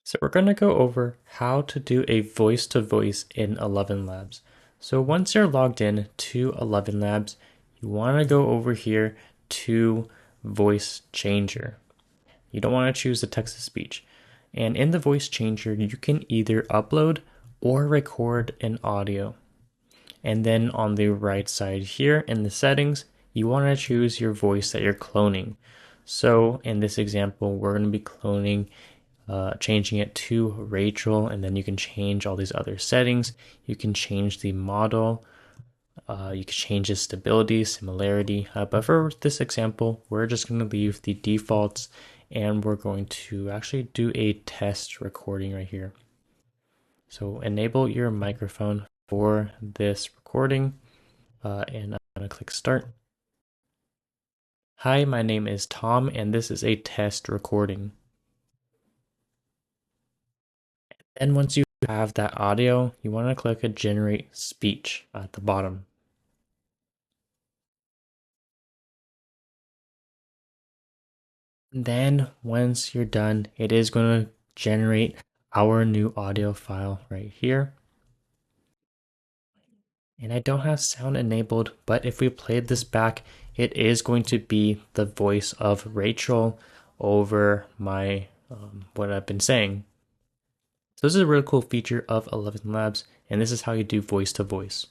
So we're going to go over how to do a voice-to-voice in ElevenLabs. So once you're logged in to ElevenLabs, you want to go over here to Voice Changer. You don't want to choose the text-to-speech. And in the Voice Changer, you can either upload or record an audio. And then on the right side here in the settings, you want to choose your voice that you're cloning. So in this example, we're going to be cloning changing it to Rachel, and then you can change all these other settings. You can change the model, you can change the stability, similarity, but for this example, we're just going to leave the defaults, and we're going to actually do a test recording right here. So enable your microphone for this recording, and I'm going to click start. Hi, my name is Tom, and this is a test recording. And once you have that audio, you want to click a generate speech at the bottom. Then once you're done, it is going to generate our new audio file right here. And I don't have sound enabled, but if we played this back, it is going to be the voice of Rachel over my what I've been saying. So this is a really cool feature of ElevenLabs, and this is how you do voice to voice.